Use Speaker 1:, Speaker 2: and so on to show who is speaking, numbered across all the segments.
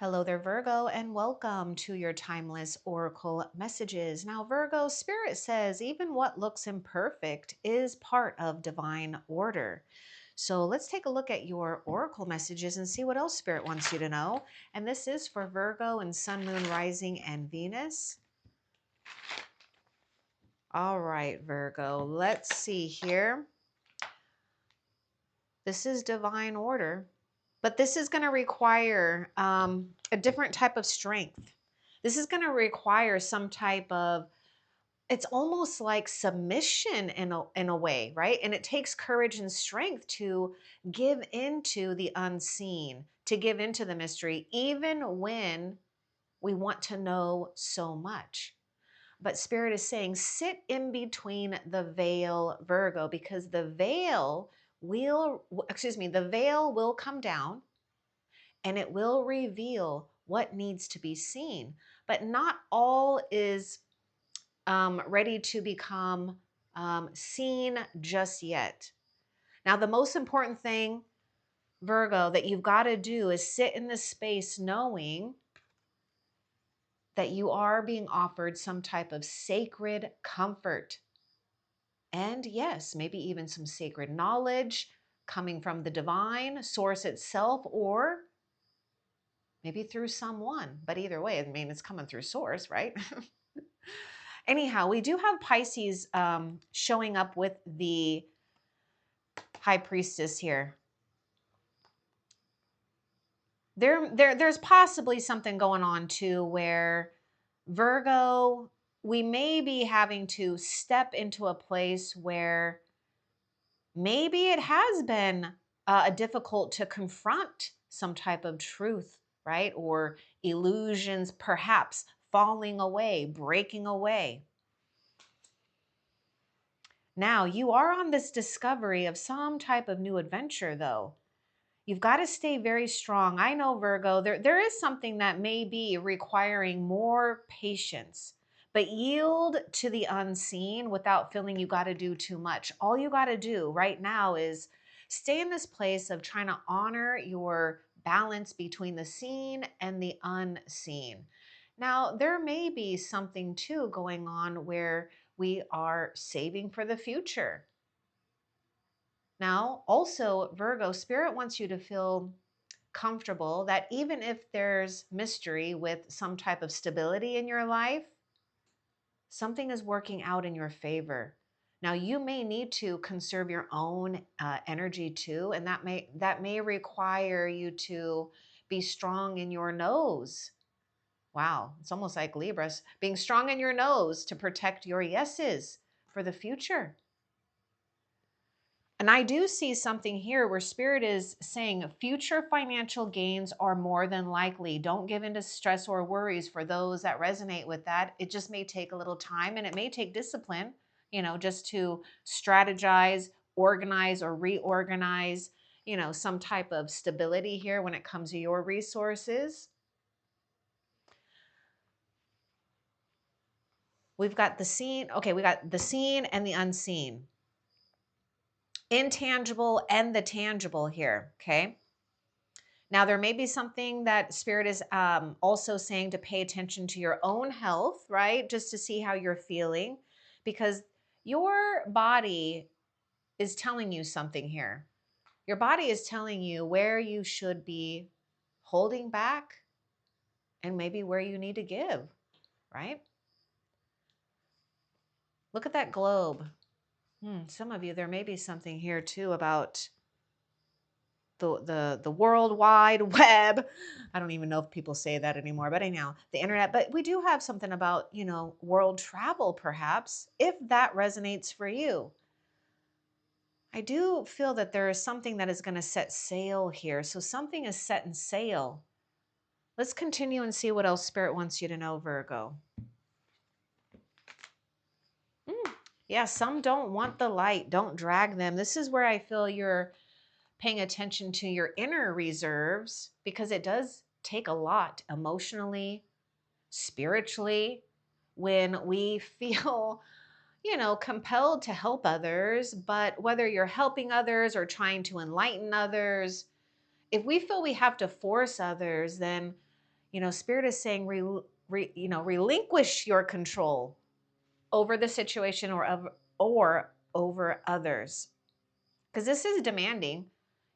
Speaker 1: Hello there, Virgo, and welcome to your timeless oracle messages. Now, Virgo, Spirit says even what looks imperfect is part of divine order. So let's take a look at your oracle messages and see what else Spirit wants you to know. And this is for Virgo and Sun, Moon, Rising, and Venus. All right, Virgo, let's see here. This is divine order, but this is going to require a different type of strength. This is going to require some type of, it's almost like submission in a way, right? And it takes courage and strength to give into the unseen, to give into the mystery, even when we want to know so much. But Spirit is saying, sit in between the veil, Virgo, because the veil will come down and it will reveal what needs to be seen. But not all is ready to become seen just yet. Now, the most important thing, Virgo, that you've got to do is sit in this space knowing that you are being offered some type of sacred comfort. And yes, maybe even some sacred knowledge coming from the divine source itself, or maybe through someone. But either way, I mean, it's coming through source, right? Anyhow, we do have Pisces showing up with the High Priestess here. There's possibly something going on too where Virgo, we may be having to step into a place where maybe it has been difficult to confront some type of truth, right? Or illusions perhaps falling away, breaking away. Now, you are on this discovery of some type of new adventure, though. You've got to stay very strong. I know, Virgo, there is something that may be requiring more patience, but yield to the unseen without feeling you got to do too much. All you got to do right now is stay in this place of trying to honor your balance between the seen and the unseen. Now, there may be something too going on where we are saving for the future. Now, also, Virgo, Spirit wants you to feel comfortable that even if there's mystery with some type of stability in your life, something is working out in your favor. Now, you may need to conserve your own energy too, and that may require you to be strong in your nose. Wow, it's almost like Libras, being strong in your nose to protect your yeses for the future. And I do see something here where Spirit is saying future financial gains are more than likely. Don't give into stress or worries for those that resonate with that. It just may take a little time and it may take discipline, just to strategize, organize, or reorganize, some type of stability here when it comes to your resources. We've got the seen. Okay, we got the seen and the unseen. Intangible and the tangible here, okay? Now, there may be something that Spirit is also saying to pay attention to your own health, right? Just to see how you're feeling, because your body is telling you something here. Your body is telling you where you should be holding back and maybe where you need to give, right? Look at that globe. Some of you, there may be something here too about the World Wide Web. I don't even know if people say that anymore, but anyhow, the internet. But we do have something about, world travel, perhaps, if that resonates for you. I do feel that there is something that is going to set sail here. So something is set in sail. Let's continue and see what else Spirit wants you to know, Virgo. Yeah, some don't want the light. Don't drag them. This is where I feel you're paying attention to your inner reserves, because it does take a lot emotionally, spiritually, when we feel, compelled to help others. But whether you're helping others or trying to enlighten others, if we feel we have to force others, then Spirit is saying, relinquish your control over the situation or over others. Because this is demanding,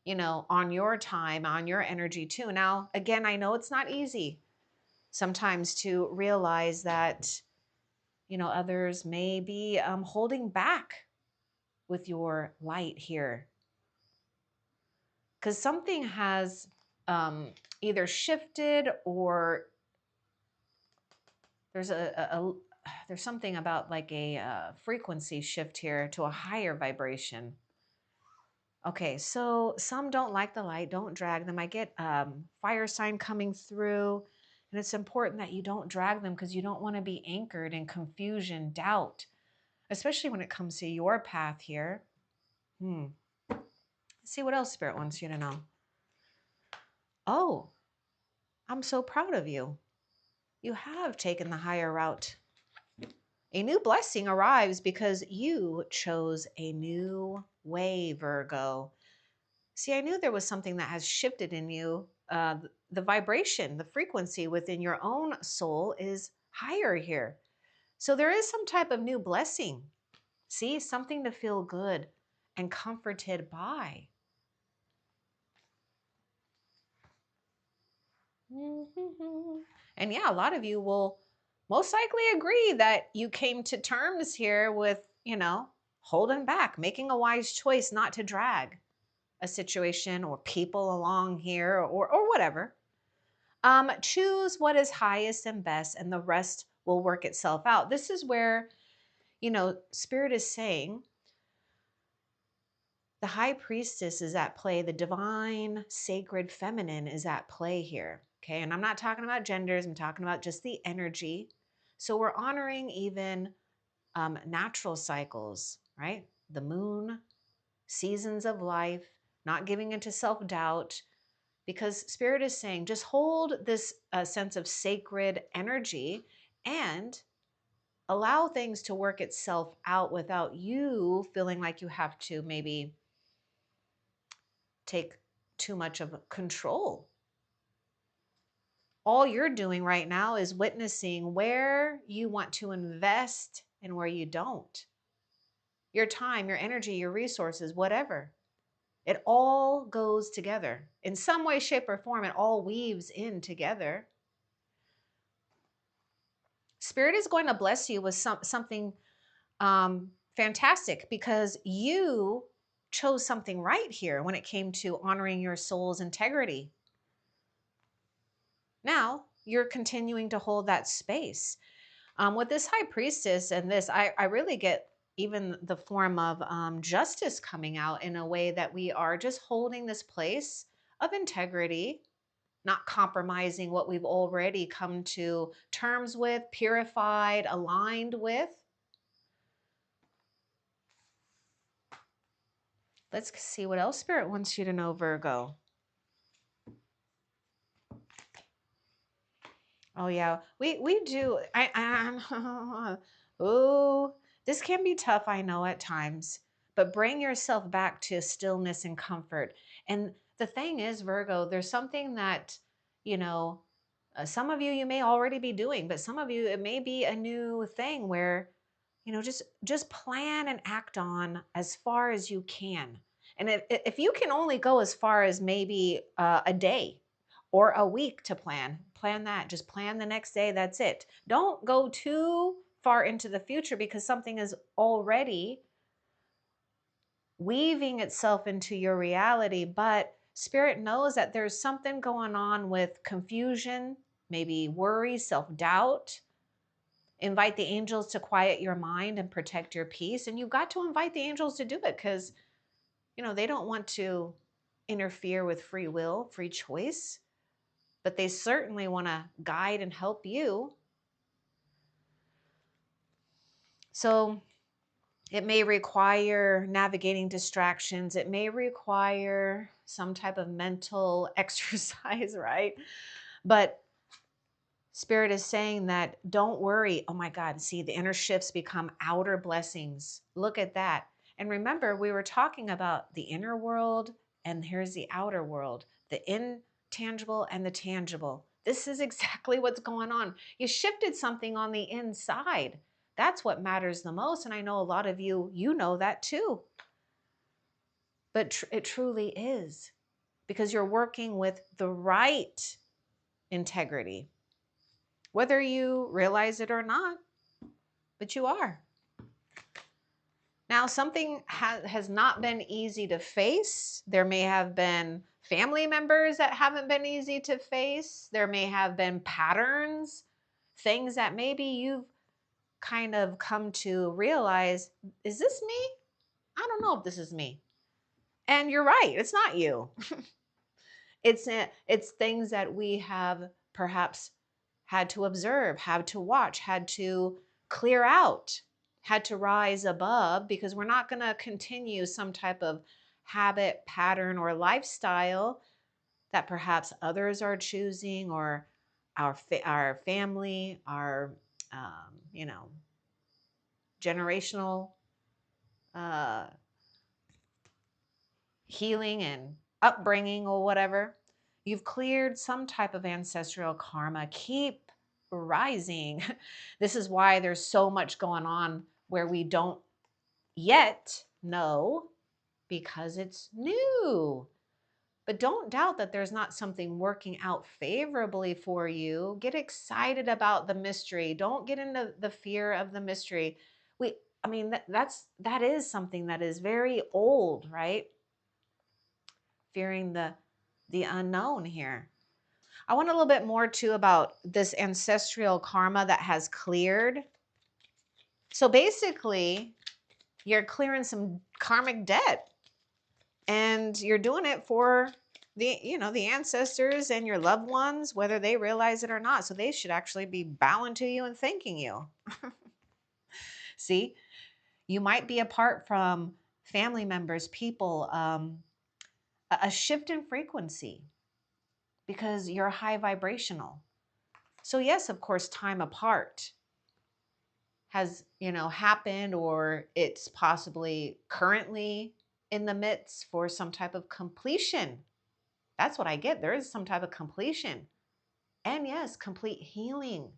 Speaker 1: on your time, on your energy too. Now, again, I know it's not easy sometimes to realize that, others may be holding back with your light here. Because something has either shifted, or there's there's something about like a frequency shift here to a higher vibration. Okay, so some don't like the light, don't drag them. I get fire sign coming through, and it's important that you don't drag them because you don't want to be anchored in confusion, doubt, especially when it comes to your path here. Let's see what else Spirit wants you to know. Oh, I'm so proud of you. You have taken the higher route. A new blessing arrives because you chose a new way, Virgo. See, I knew there was something that has shifted in you. The vibration, the frequency within your own soul is higher here. So there is some type of new blessing. See, something to feel good and comforted by. And yeah, a lot of you will most likely agree that you came to terms here with, holding back, making a wise choice not to drag a situation or people along here, or whatever. Choose what is highest and best, and the rest will work itself out. This is where, Spirit is saying the high priestess is at play. The divine, sacred feminine is at play here. Okay. And I'm not talking about genders, I'm talking about just the energy. So we're honoring even natural cycles, right? The moon, seasons of life, not giving into self doubt, because Spirit is saying just hold this sense of sacred energy and allow things to work itself out without you feeling like you have to maybe take too much of control. All you're doing right now is witnessing where you want to invest and where you don't. Your time, your energy, your resources, whatever. It all goes together. In some way, shape, or form, it all weaves in together. Spirit is going to bless you with something fantastic, because you chose something right here when it came to honoring your soul's integrity. Now you're continuing to hold that space. With this high priestess and this, I really get even the form of justice coming out in a way that we are just holding this place of integrity, not compromising what we've already come to terms with, purified, aligned with. Let's see what else Spirit wants you to know, Virgo. Oh yeah, we do. Oh, this can be tough, I know, at times, but bring yourself back to stillness and comfort. And the thing is, Virgo, there's something that, you know, some of you may already be doing, but some of you it may be a new thing where, just plan and act on as far as you can. And if you can only go as far as maybe a day or a week to plan that. Just plan the next day. That's it. Don't go too far into the future, because something is already weaving itself into your reality. But Spirit knows that there's something going on with confusion, maybe worry, self-doubt. Invite the angels to quiet your mind and protect your peace. And you've got to invite the angels to do it, because, they don't want to interfere with free will, free choice, but they certainly want to guide and help you. So it may require navigating distractions. It may require some type of mental exercise, right? But Spirit is saying that don't worry. Oh my God, see, the inner shifts become outer blessings. Look at that. And remember, we were talking about the inner world, and here's the outer world, the intangible and the tangible. This is exactly what's going on. You shifted something on the inside. That's what matters the most. And I know a lot of you, you know that too. But it truly is, because you're working with the right integrity, whether you realize it or not, but you are. Now, something has not been easy to face. There may have been family members that haven't been easy to face. There may have been patterns, things that maybe you've kind of come to realize, is this me? I don't know if this is me. And you're right, it's not you. It's things that we have perhaps had to observe, had to watch, had to clear out, had to rise above, because we're not going to continue some type of habit, pattern, or lifestyle that perhaps others are choosing, or our family, our you know, generational uh, healing and upbringing or whatever. You've cleared some type of ancestral karma. Keep rising. This is why there's so much going on where we don't yet know, because it's new. But don't doubt that there's not something working out favorably for you. Get excited about the mystery. Don't get into the fear of the mystery. I mean, that is something that is very old, right? Fearing the unknown here. I want a little bit more too about this ancestral karma that has cleared. So basically, you're clearing some karmic debt, and you're doing it for the ancestors and your loved ones, whether they realize it or not. So they should actually be bowing to you and thanking you. See, you might be apart from family members, people, a shift in frequency, because you're high vibrational. So yes, of course, time apart has, happened, or it's possibly currently in the midst for some type of completion. That's what I get. There is some type of completion. And yes, complete healing,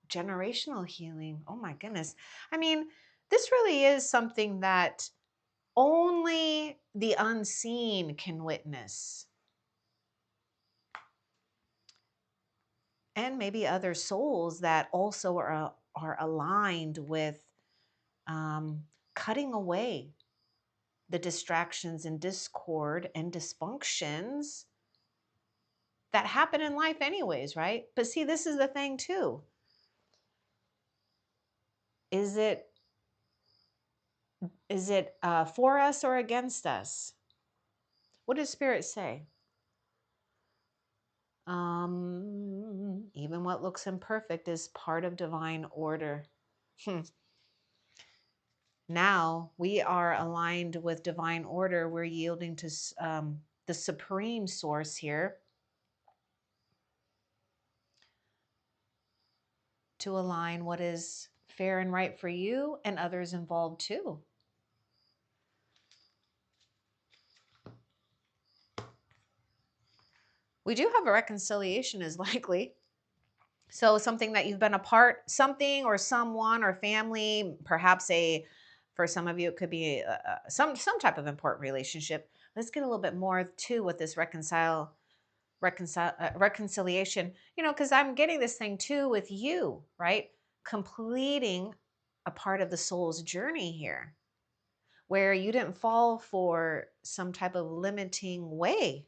Speaker 1: generational healing. Oh my goodness. I mean, this really is something that only the unseen can witness. And maybe other souls that also are aligned with cutting away the distractions and discord and dysfunctions that happen in life anyways, right? But see, this is the thing too. Is it for us or against us? What does Spirit say? Even what looks imperfect is part of divine order. Now we are aligned with divine order. We're yielding to the supreme source here to align what is fair and right for you and others involved too. We do have a reconciliation is likely. So something that you've been apart, something or someone or family, perhaps for some of you, it could be some type of important relationship. Let's get a little bit more to what this reconciliation, because I'm getting this thing too with you, right? Completing a part of the soul's journey here, where you didn't fall for some type of limiting way.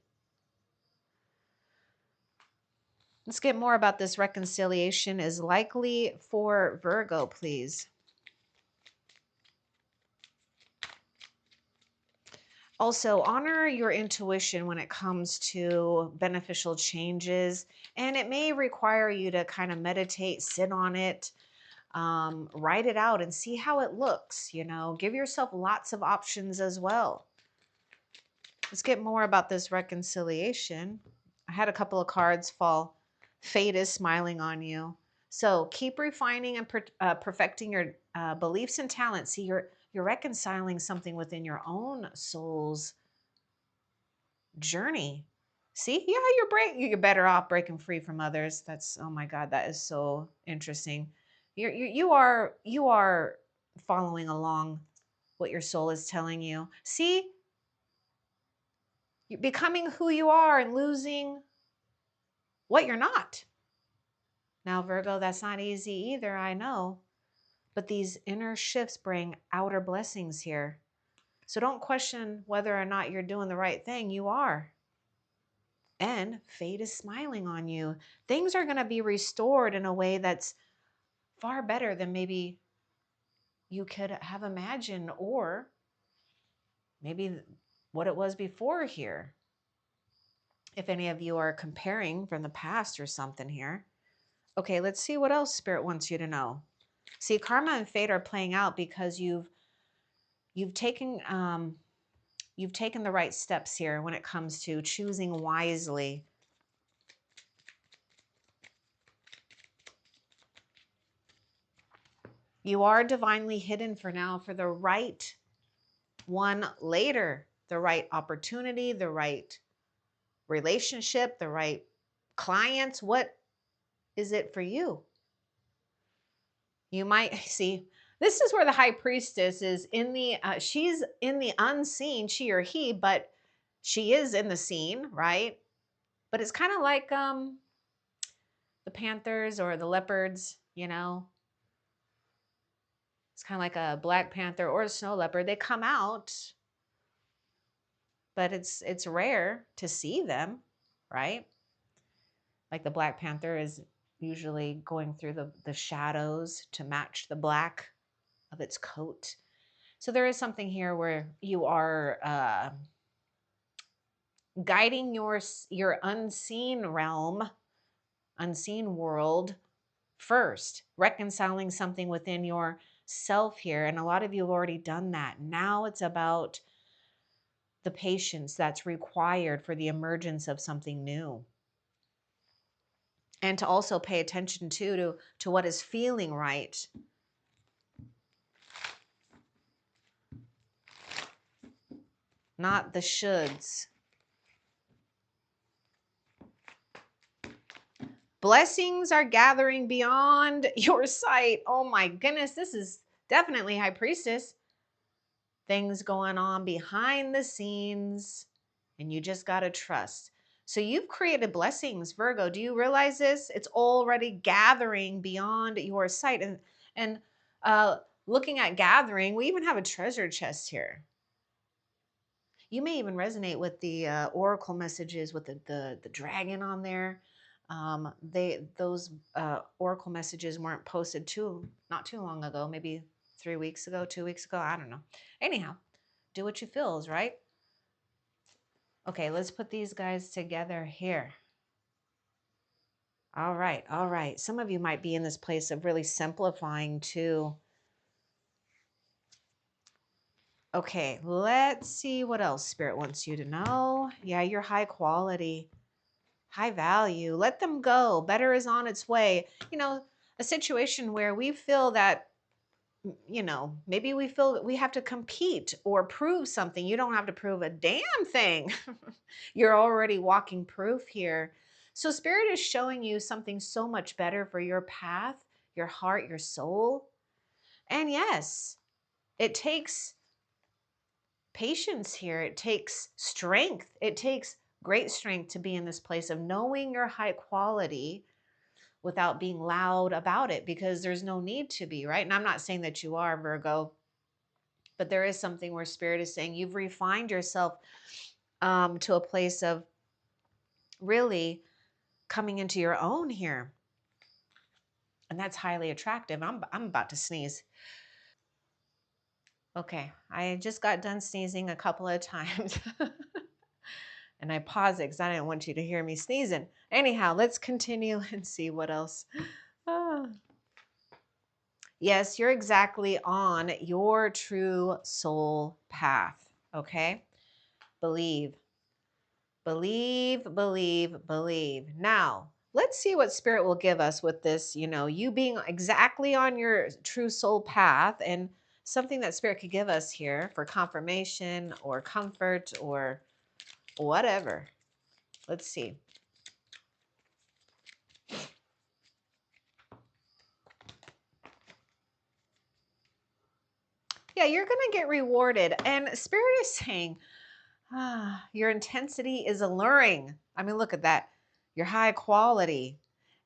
Speaker 1: Let's get more about this reconciliation is likely for Virgo, please. Also, honor your intuition when it comes to beneficial changes, and it may require you to kind of meditate, sit on it, write it out and see how it looks. Give yourself lots of options as well. Let's get more about this reconciliation. I had a couple of cards fall. Fate is smiling on you. So keep refining and perfecting your beliefs and talents. See, you're reconciling something within your own soul's journey. See, yeah, you're better off breaking free from others. That's, oh my God, that is so interesting. You are following along what your soul is telling you. See, you're becoming who you are and losing what you're not. Now, Virgo, that's not easy either, I know. But these inner shifts bring outer blessings here. So don't question whether or not you're doing the right thing. You are. And fate is smiling on you. Things are going to be restored in a way that's far better than maybe you could have imagined, or maybe what it was before here. If any of you are comparing from the past or something here. Okay, let's see what else Spirit wants you to know. See, karma and fate are playing out because you've taken the right steps here when it comes to choosing wisely. You are divinely hidden for now for the right one later, the right opportunity, the right relationship, the right clients. What is it for you? You might see, this is where the high priestess is in the, she's in the unseen, she or he, but she is in the scene, right? But it's kind of like the panthers or the leopards, you know? It's kind of like a black panther or a snow leopard. They come out, but it's rare to see them, right? Like the black panther is usually going through the shadows to match the black of its coat. So there is something here where you are guiding your unseen realm, unseen world first, reconciling something within yourself here. And a lot of you have already done that. Now it's about the patience that's required for the emergence of something new. And to also pay attention to what is feeling right. Not the shoulds. Blessings are gathering beyond your sight. Oh my goodness, this is definitely High Priestess. Things going on behind the scenes, and you just got to trust. So you've created blessings, Virgo. Do you realize this? It's already gathering beyond your sight. And uh, looking at gathering, we even have a treasure chest here. You may even resonate with the oracle messages with the dragon on there. Those oracle messages weren't posted not too long ago, maybe 3 weeks ago, 2 weeks ago. I don't know. Anyhow, do what you feels, right? Okay, let's put these guys together here. All right, all right. Some of you might be in this place of really simplifying too. Okay, let's see what else Spirit wants you to know. Yeah, you're high quality, high value. Let them go. Better is on its way. You know, a situation where we feel that, you know, maybe we feel that we have to compete or prove something. You don't have to prove a damn thing. You're already walking proof here. So Spirit is showing you something so much better for your path, your heart, your soul. And yes, it takes patience here. It takes strength. It takes great strength to be in this place of knowing your high quality without being loud about it, because there's no need to be, right? And I'm not saying that you are, Virgo, but there is something where Spirit is saying you've refined yourself to a place of really coming into your own here. And that's highly attractive. I'm about to sneeze. Okay, I just got done sneezing a couple of times. And I paused it because I didn't want you to hear me sneezing. Anyhow, let's continue and see what else. Ah. Yes, you're exactly on your true soul path. Okay? Believe. Believe, believe, believe. Now, let's see what Spirit will give us with this, you know, you being exactly on your true soul path, and something that Spirit could give us here for confirmation or comfort or whatever. Let's see. Yeah, you're going to get rewarded. And Spirit is saying, your intensity is alluring. I mean, look at that. Your high quality.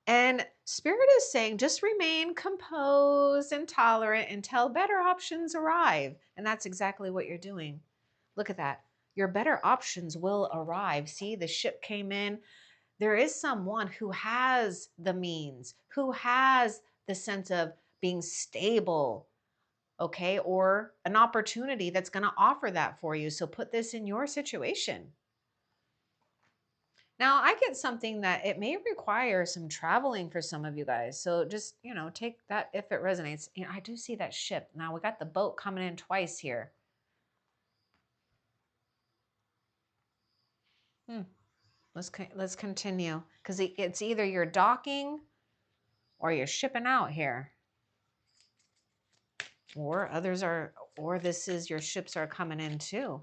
Speaker 1: And Spirit is saying, just remain composed and tolerant until better options arrive. And that's exactly what you're doing. Look at that. Your better options will arrive. See, the ship came in. There is someone who has the means, who has the sense of being stable, okay, or an opportunity that's going to offer that for you. So put this in your situation. Now, I get something that it may require some traveling for some of you guys. So just, take that if it resonates. I do see that ship. Now we got the boat coming in twice here. Let's continue, because it's either you're docking or you're shipping out here, or this is your ships are coming in too.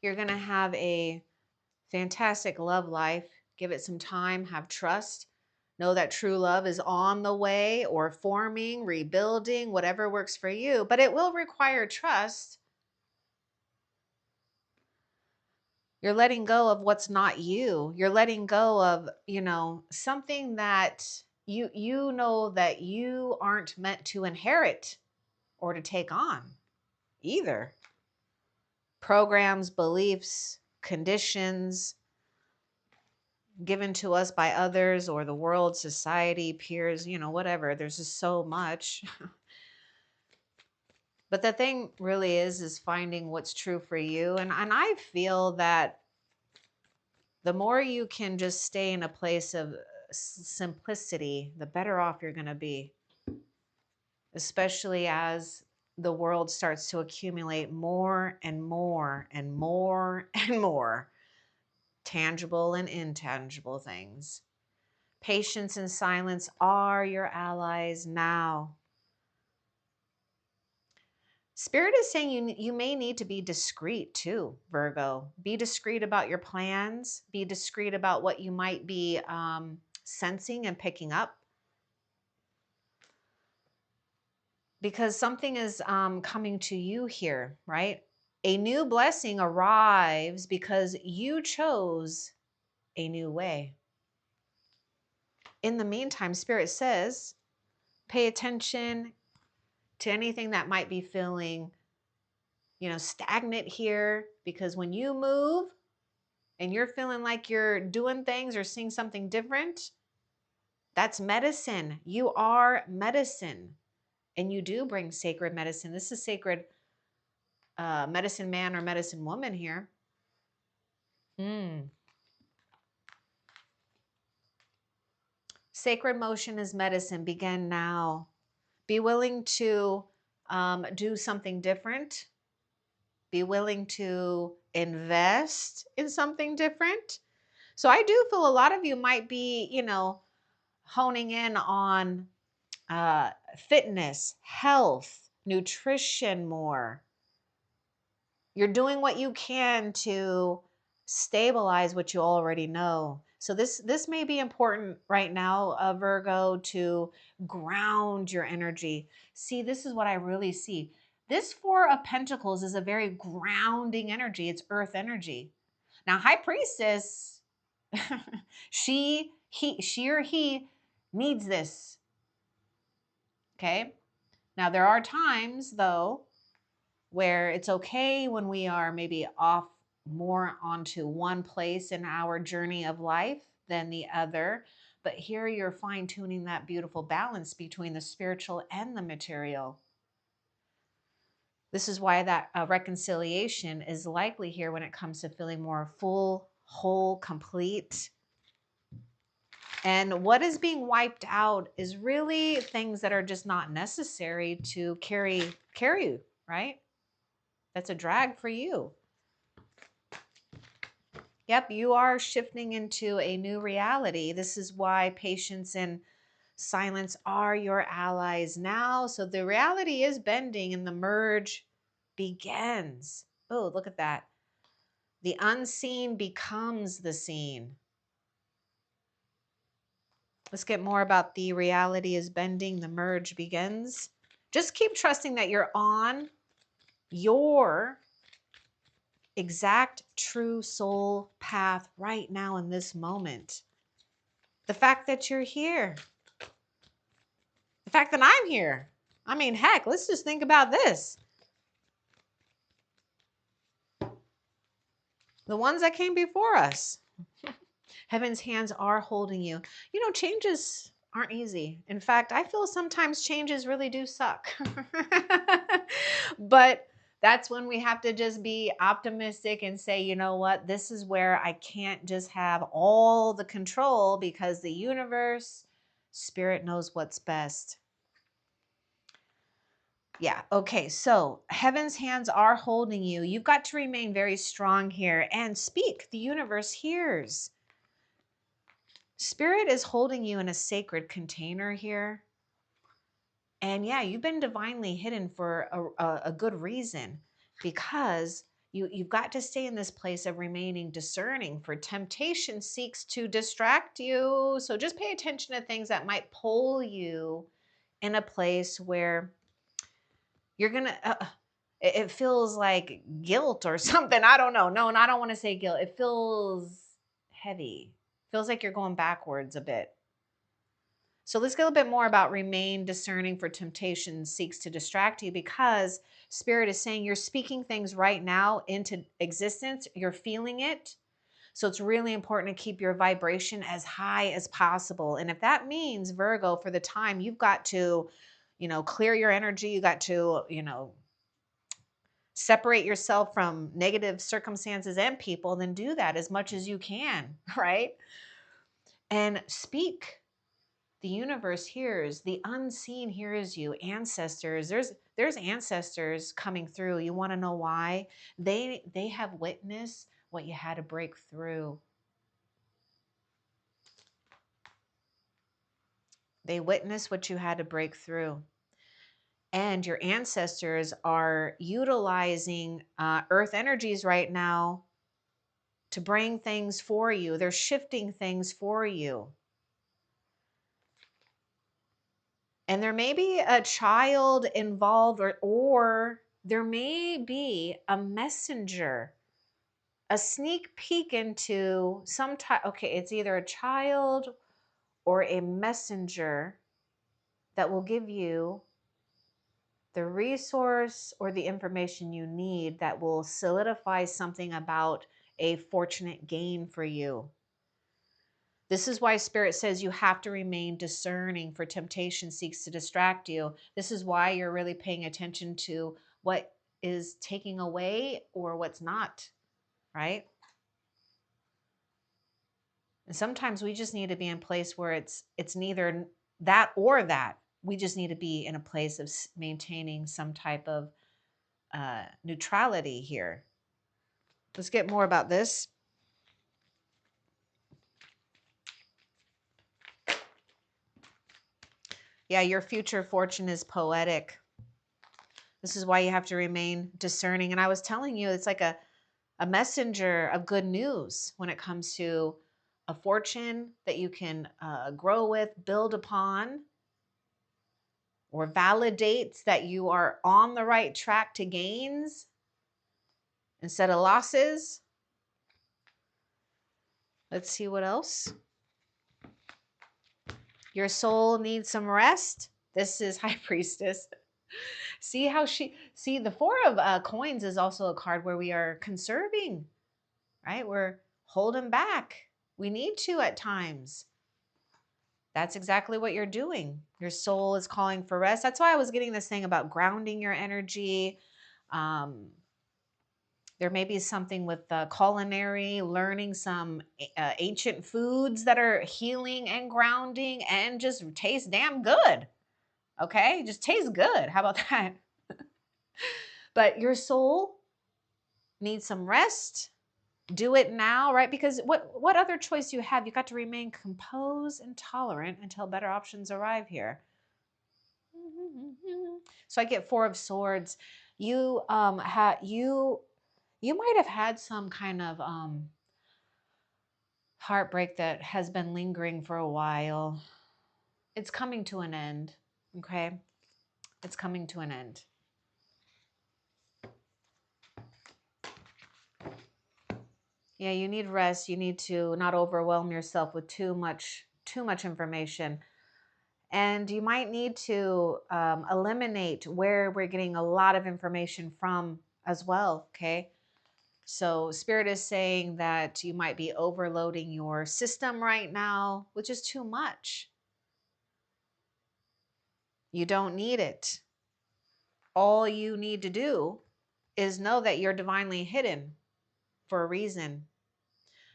Speaker 1: You're going to have a fantastic love life. Give it some time, have trust. Know that true love is on the way or forming, rebuilding, whatever works for you, but it will require trust. You're letting go of what's not you. You're letting go of, something that you know that you aren't meant to inherit or to take on either. Programs, beliefs, conditions given to us by others or the world, society, peers, whatever. There's just so much. But the thing really is finding what's true for you. And I feel that the more you can just stay in a place of simplicity, the better off you're going to be, especially as the world starts to accumulate more and more and more and more tangible and intangible things. Patience and silence are your allies now. Spirit is saying you may need to be discreet too, Virgo. Be discreet about your plans. Be discreet about what you might be sensing and picking up. Because something is coming to you here, right? A new blessing arrives because you chose a new way. In the meantime, Spirit says, pay attention to anything that might be feeling, stagnant here, because when you move and you're feeling like you're doing things or seeing something different, that's medicine. You are medicine, and you do bring sacred medicine. This is sacred medicine man or medicine woman here. Sacred motion is medicine. Begin now. Be willing to do something different. Be willing to invest in something different. So I do feel a lot of you might be, honing in on fitness, health, nutrition more. You're doing what you can to stabilize what you already know. So this may be important right now, Virgo, to ground your energy. See, this is what I really see. This Four of Pentacles is a very grounding energy. It's earth energy. Now, High Priestess, she or he needs this. Okay? Now, there are times, though, where it's okay when we are maybe off more onto one place in our journey of life than the other. But here you're fine tuning that beautiful balance between the spiritual and the material. This is why that reconciliation is likely here when it comes to feeling more full, whole, complete. And what is being wiped out is really things that are just not necessary to carry you, right? That's a drag for you. Yep, you are shifting into a new reality. This is why patience and silence are your allies now. So the reality is bending and the merge begins. Oh, look at that. The unseen becomes the seen. Let's get more about the reality is bending, the merge begins. Just keep trusting that you're on your exact true soul path right now in this moment. The fact that you're here, the fact that I'm here. I mean, heck, let's just think about this. The ones that came before us. Heaven's hands are holding you. You know, changes aren't easy. In fact, I feel sometimes changes really do suck. But that's when we have to just be optimistic and say, you know what, this is where I can't just have all the control because the universe, spirit knows what's best. Yeah. Okay. So heaven's hands are holding you. You've got to remain very strong here and speak. The universe hears. Spirit is holding you in a sacred container here. And yeah, you've been divinely hidden for a good reason, because you've got to stay in this place of remaining discerning, for temptation seeks to distract you. So just pay attention to things that might pull you in a place where you're going to, it feels like guilt or something. I don't know. No, and I don't want to say guilt. It feels heavy. Feels like you're going backwards a bit. So let's get a little bit more about remain discerning, for temptation seeks to distract you, because Spirit is saying you're speaking things right now into existence. You're feeling it. So it's really important to keep your vibration as high as possible. And if that means, Virgo, for the time, you've got to, clear your energy. You got to, separate yourself from negative circumstances and people, then do that as much as you can, right? And speak. The universe hears, the unseen hears you. Ancestors, there's ancestors coming through. You want to know why? They have witnessed what you had to break through. They witnessed what you had to break through. And your ancestors are utilizing earth energies right now to bring things for you. They're shifting things for you. And there may be a child involved, or there may be a messenger, a sneak peek into some type. Okay, it's either a child or a messenger that will give you the resource or the information you need that will solidify something about a fortunate gain for you. This is why Spirit says you have to remain discerning, for temptation seeks to distract you. This is why you're really paying attention to what is taking away or what's not, right? And sometimes we just need to be in a place where it's neither that or that. We just need to be in a place of maintaining some type of neutrality here. Let's get more about this. Yeah, your future fortune is poetic. This is why you have to remain discerning. And I was telling you, it's like a messenger of good news when it comes to a fortune that you can grow with, build upon, or validates that you are on the right track to gains instead of losses. Let's see what else. Your soul needs some rest. This is High Priestess. See the Four of Coins is also a card where we are conserving, right? We're holding back. We need to at times. That's exactly what you're doing. Your soul is calling for rest. That's why I was getting this thing about grounding your energy. There may be something with culinary, learning some ancient foods that are healing and grounding and just taste damn good. Okay? Just tastes good. How about that? But your soul needs some rest. Do it now, right? Because what other choice do you have? You got to remain composed and tolerant until better options arrive here. So I get Four of Swords. You You might have had some kind of heartbreak that has been lingering for a while. It's coming to an end, okay? It's coming to an end. Yeah, you need rest. You need to not overwhelm yourself with too much information. And you might need to eliminate where we're getting a lot of information from as well, okay? So Spirit is saying that you might be overloading your system right now, which is too much. You don't need it. All you need to do is know that you're divinely hidden for a reason.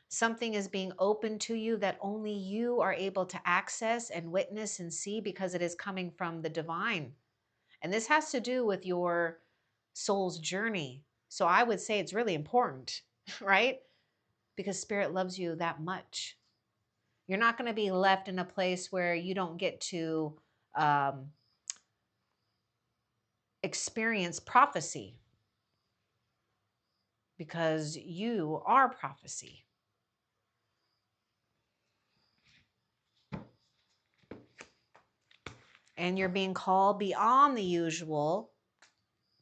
Speaker 1: Something is being opened to you that only you are able to access and witness and see because it is coming from the divine. And this has to do with your soul's journey. So I would say it's really important, right? Because Spirit loves you that much. You're not going to be left in a place where you don't get to experience prophecy, because you are prophecy. And you're being called beyond the usual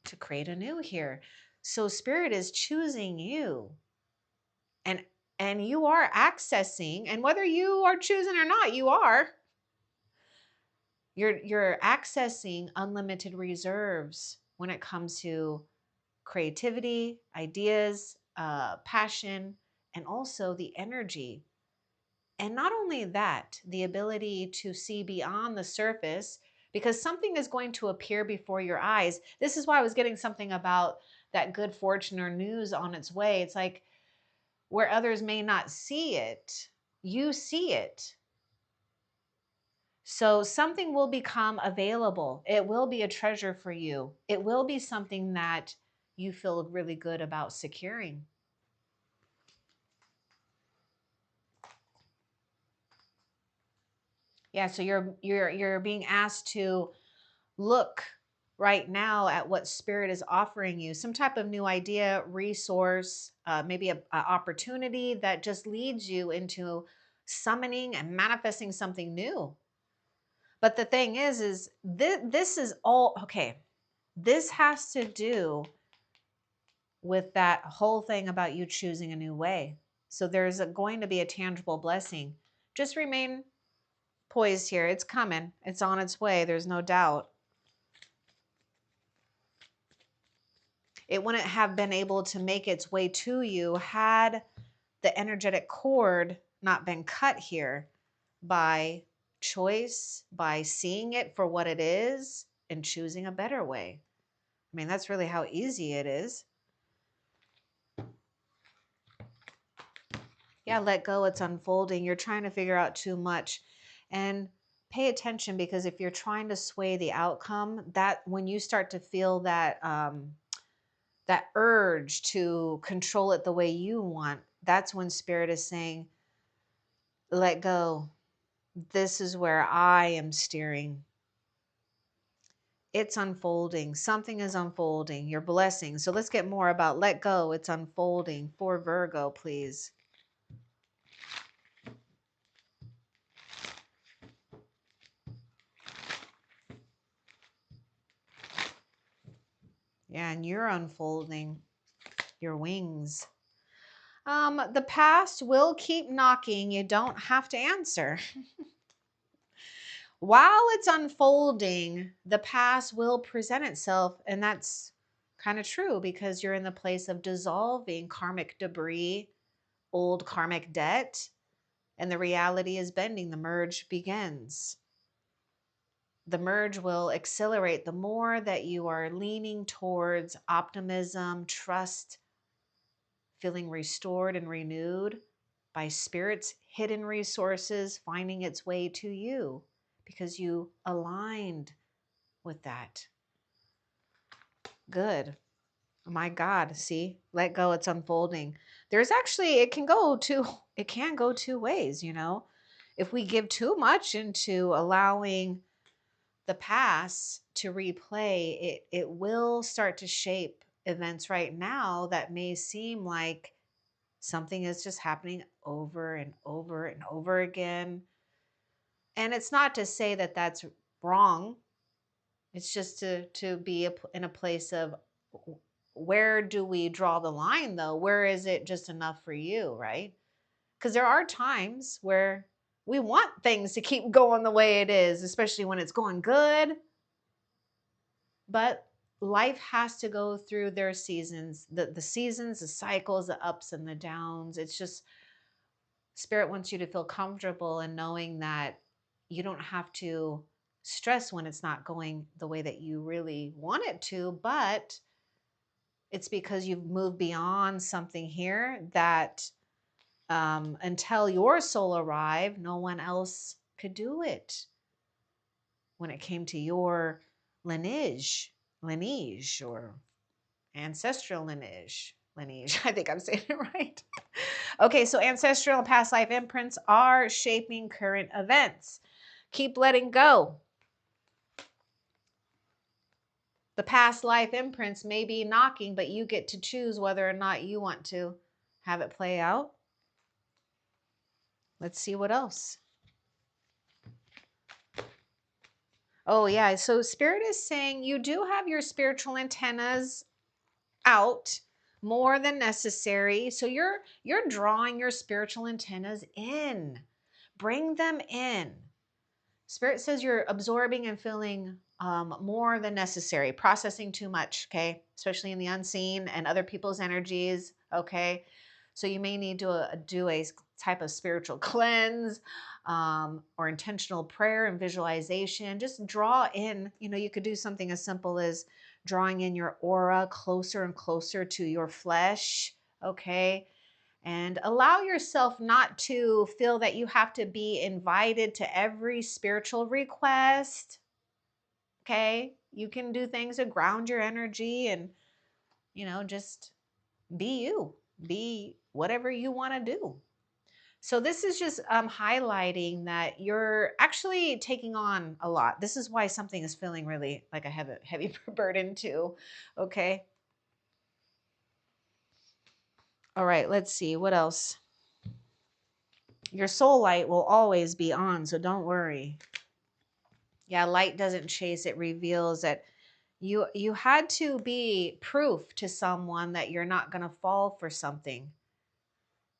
Speaker 1: to create anew here. So Spirit is choosing you. And you are accessing, and whether you are choosing or not, you are. You're accessing unlimited reserves when it comes to creativity, ideas, passion, and also the energy. And not only that, the ability to see beyond the surface, because something is going to appear before your eyes. This is why I was getting something about that good fortune or news on its way. It's like where others may not see it, you see it. So something will become available. It will be a treasure for you. It will be something that you feel really good about securing. Yeah, so you're being asked to look right now at what Spirit is offering you, some type of new idea, resource, maybe a opportunity that just leads you into summoning and manifesting something new. But the thing is this is all okay. This has to do with that whole thing about you choosing a new way. So there's going to be a tangible blessing. Just remain poised here. It's coming. It's on its way. There's no doubt. It wouldn't have been able to make its way to you had the energetic cord not been cut here by choice, by seeing it for what it is and choosing a better way. I mean, that's really how easy it is. Yeah, let go. It's unfolding. You're trying to figure out too much. And pay attention, because if you're trying to sway the outcome, that when you start to feel that that urge to control it the way you want, that's when Spirit is saying, let go. This is where I am steering. It's unfolding. Something is unfolding. Your blessing. So let's get more about let go. It's unfolding for Virgo, please. Yeah, and you're unfolding your wings. The past will keep knocking. You don't have to answer. While it's unfolding, the past will present itself. And that's kind of true, because you're in the place of dissolving karmic debris, old karmic debt, and the reality is bending. The merge begins. The merge will accelerate the more that you are leaning towards optimism, trust, feeling restored and renewed by Spirit's hidden resources finding its way to you because you aligned with that. Good. Oh my God, see, let go, it's unfolding. There's actually, it can go two ways, you know. If we give too much into allowing the past to replay, it will start to shape events right now that may seem like something is just happening over and over and over again. And it's not to say that that's wrong. It's just to be in a place of, where do we draw the line though? Where is it just enough for you, right? Because there are times where we want things to keep going the way it is, especially when it's going good. But life has to go through their seasons, the seasons, the cycles, the ups and the downs. It's just, Spirit wants you to feel comfortable in knowing that you don't have to stress when it's not going the way that you really want it to, but it's because you've moved beyond something here that, until your soul arrived, no one else could do it when it came to your lineage or ancestral lineage. I think I'm saying it right. Okay, so ancestral and past life imprints are shaping current events. Keep letting go. The past life imprints may be knocking, but you get to choose whether or not you want to have it play out. Let's see what else. Oh yeah, so Spirit is saying you do have your spiritual antennas out more than necessary. So you're drawing your spiritual antennas in. Bring them in. Spirit says you're absorbing and feeling more than necessary, processing too much, okay? Especially in the unseen and other people's energies, okay? So you may need to do a type of spiritual cleanse, or intentional prayer and visualization. Just draw in, you could do something as simple as drawing in your aura closer and closer to your flesh, okay? And allow yourself not to feel that you have to be invited to every spiritual request. Okay? You can do things to ground your energy and, just be you. Be whatever you want to do. So this is just highlighting that you're actually taking on a lot. This is why something is feeling really like a heavy burden too. Okay? All right, let's see. What else? Your soul light will always be on, so don't worry. Yeah, light doesn't chase, it reveals that you had to be proof to someone that you're not going to fall for something.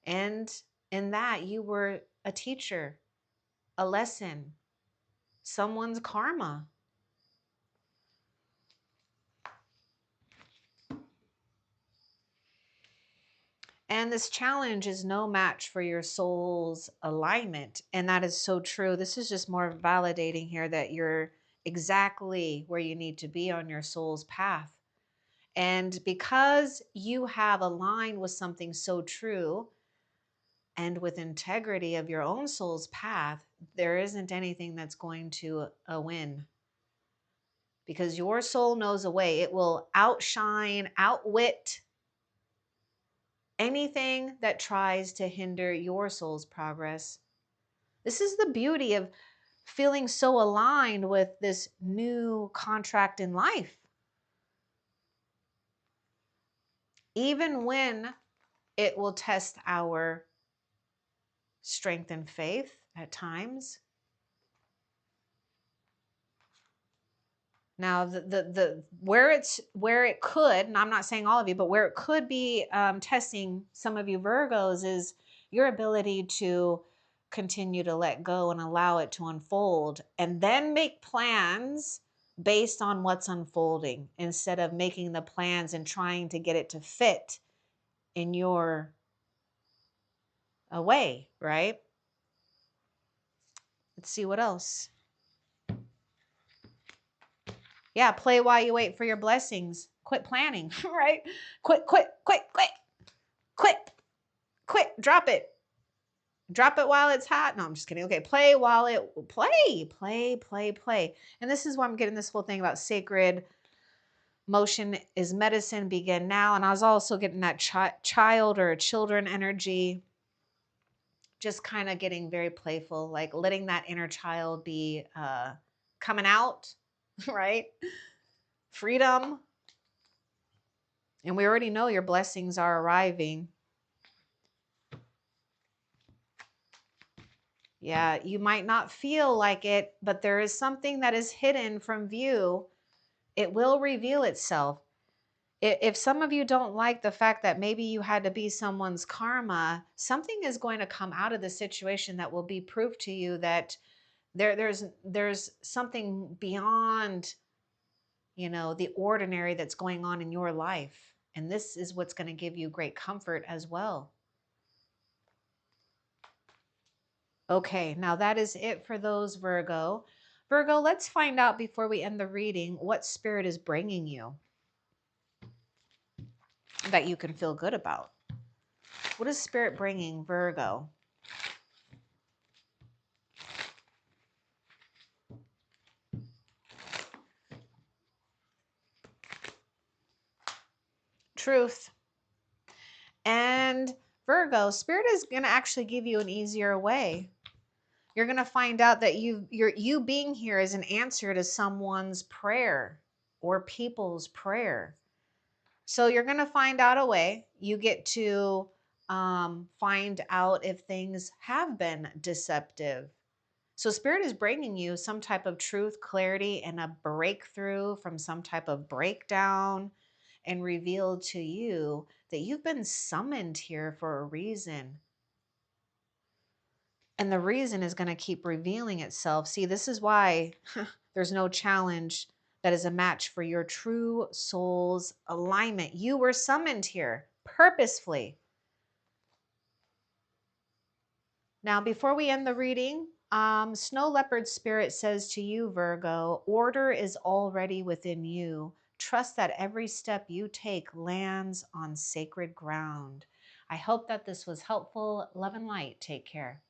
Speaker 1: And in that, you were a teacher, a lesson, someone's karma. And this challenge is no match for your soul's alignment. And that is so true. This is just more validating here that you're exactly where you need to be on your soul's path. And because you have aligned with something so true and with integrity of your own soul's path, there isn't anything that's going to win. Because your soul knows a way. It will outshine, outwit anything that tries to hinder your soul's progress. This is the beauty of feeling so aligned with this new contract in life. Even when it will test our strength and faith at times. Now, the where it could, and I'm not saying all of you, but where it could be testing some of you Virgos is your ability to continue to let go and allow it to unfold, and then make plans based on what's unfolding instead of making the plans and trying to get it to fit in your way, right? Let's see what else. Yeah, play while you wait for your blessings. Quit planning, right? Quit, drop it. Drop it while it's hot. No, I'm just kidding. Okay, play while it, play. And this is why I'm getting this whole thing about sacred motion is medicine, begin now. And I was also getting that child or children energy, just kind of getting very playful, like letting that inner child be coming out, right? Freedom. And we already know your blessings are arriving. Yeah, you might not feel like it, but there is something that is hidden from view. It will reveal itself. If some of you don't like the fact that maybe you had to be someone's karma, something is going to come out of the situation that will be proof to you that there's something beyond, the ordinary that's going on in your life. And this is what's going to give you great comfort as well. Okay, now that is it for those, Virgo. Virgo, let's find out before we end the reading what spirit is bringing you that you can feel good about. What is spirit bringing, Virgo? Truth. And Virgo, spirit is going to actually give you an easier way. You're going to find out that you being here is an answer to someone's prayer or people's prayer. So you're going to find out a way. You get to find out if things have been deceptive. So spirit is bringing you some type of truth, clarity, and a breakthrough from some type of breakdown, and revealed to you that you've been summoned here for a reason. And the reason is going to keep revealing itself. See, this is why there's no challenge that is a match for your true soul's alignment. You were summoned here purposefully. Now, before we end the reading, Snow Leopard Spirit says to you, Virgo, order is already within you. Trust that every step you take lands on sacred ground. I hope that this was helpful. Love and light. Take care.